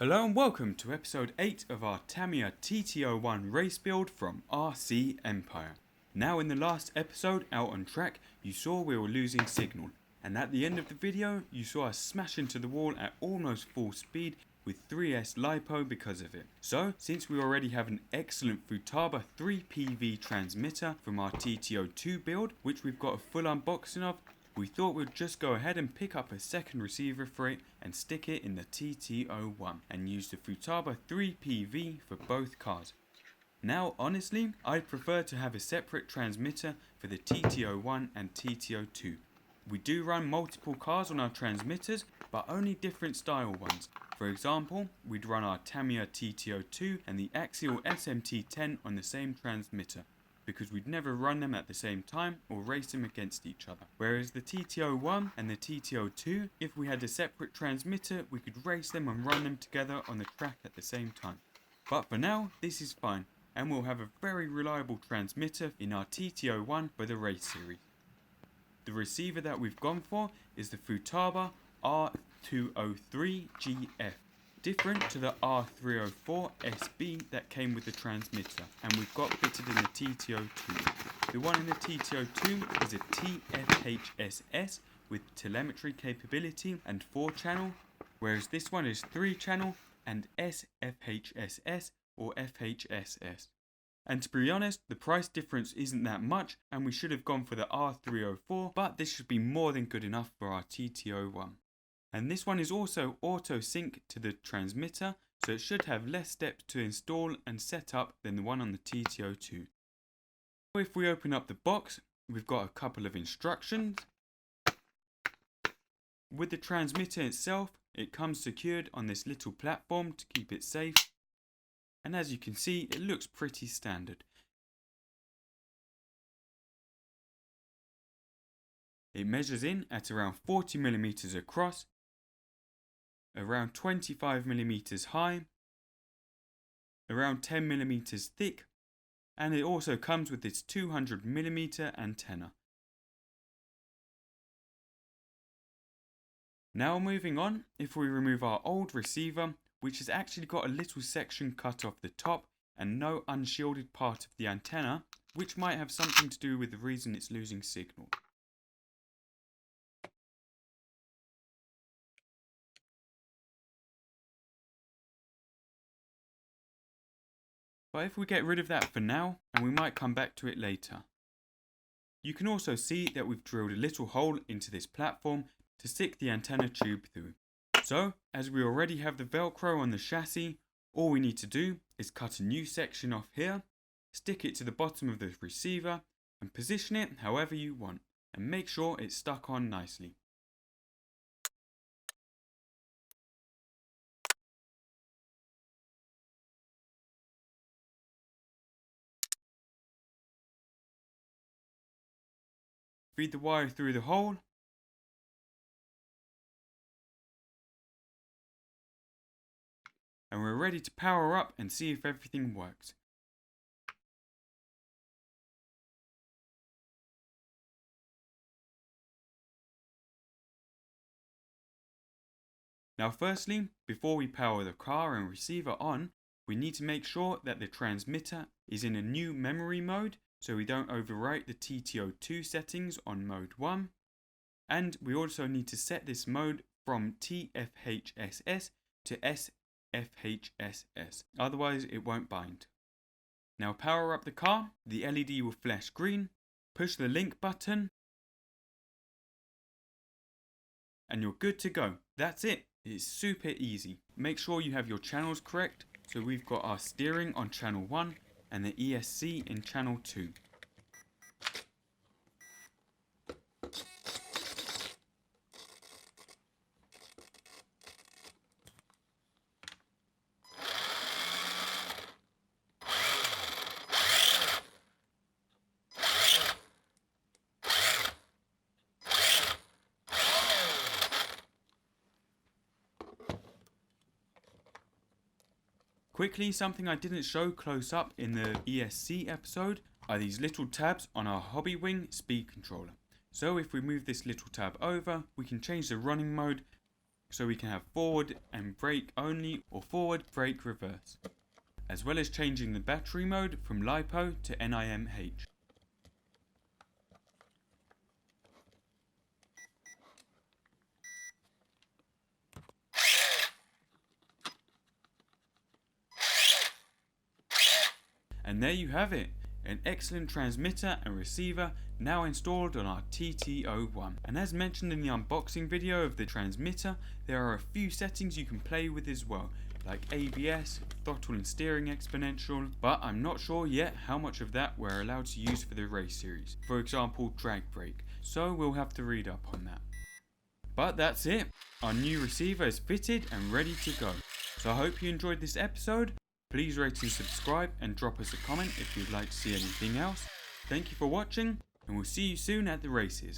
Hello and welcome to episode 8 of our Tamiya TT-01 Race Build from RC Empire. Now in the last episode out on track you saw we were losing signal, and at the end of the video you saw us smash into the wall at almost full speed with 3S lipo because of it. So since we already have an excellent Futaba 3PV transmitter from our TT-02 build, which we've got a full unboxing of, we thought we'd just go ahead and pick up a second receiver for it and stick it in the TT-01 and use the Futaba 3PV for both cars. Now honestly, I'd prefer to have a separate transmitter for the TT-01 and TT-02. We do run multiple cars on our transmitters, but only different style ones. For example, we'd run our Tamiya TT-02 and the Axial SMT-10 on the same transmitter, because we'd never run them at the same time or race them against each other. Whereas the TT-01 and the TT-02, if we had a separate transmitter, we could race them and run them together on the track at the same time. But for now, this is fine, and we'll have a very reliable transmitter in our TT-01 for the race series. The receiver that we've gone for is the Futaba R203GF. Different to the R304SB that came with the transmitter, and we've got fitted in the TT-02. The one in the TT-02 is a TFHSS with telemetry capability and 4-channel, whereas this one is 3-channel and SFHSS or FHSS. And to be honest, the price difference isn't that much, and we should have gone for the R304, but this should be more than good enough for our TT-01. And this one is also auto sync to the transmitter, so it should have less steps to install and set up than the one on the TT-02. If we open up the box, we've got a couple of instructions. With the transmitter itself, it comes secured on this little platform to keep it safe. And as you can see, it looks pretty standard. It measures in at around 40mm across, around 25mm high, around 10mm thick, and it also comes with its 200mm antenna. Now moving on, if we remove our old receiver, which has actually got a little section cut off the top and no unshielded part of the antenna, which might have something to do with the reason it's losing signal. But if we get rid of that for now, and we might come back to it later. You can also see that we've drilled a little hole into this platform to stick the antenna tube through. So, as we already have the Velcro on the chassis, all we need to do is cut a new section off here, stick it to the bottom of the receiver, and position it however you want, and make sure it's stuck on nicely. Feed the wire through the hole, and we're ready to power up and see if everything works. Now firstly, before we power the car and receiver on, we need to make sure that the transmitter is in a new memory mode, so we don't overwrite the TT-02 settings on mode 1. And we also need to set this mode from TFHSS to SFHSS, otherwise it won't bind. Now power up the car, the LED will flash green, push the link button, and you're good to go. That's it. It's super easy. Make sure you have your channels correct, so we've got our steering on channel 1 and the ESC in channel 2. Quickly, something I didn't show close up in the ESC episode are these little tabs on our Hobbywing speed controller. So if we move this little tab over, we can change the running mode so we can have forward and brake only or forward brake reverse, as well as changing the battery mode from lipo to NIMH. And there you have it, an excellent transmitter and receiver now installed on our TT-01. And as mentioned in the unboxing video of the transmitter, there are a few settings you can play with as well, like ABS, throttle and steering exponential, but I'm not sure yet how much of that we're allowed to use for the race series, for example drag brake, so we'll have to read up on that. But that's it, our new receiver is fitted and ready to go. So I hope you enjoyed this episode. Please rate and subscribe and drop us a comment if you'd like to see anything else. Thank you for watching, and we'll see you soon at the races.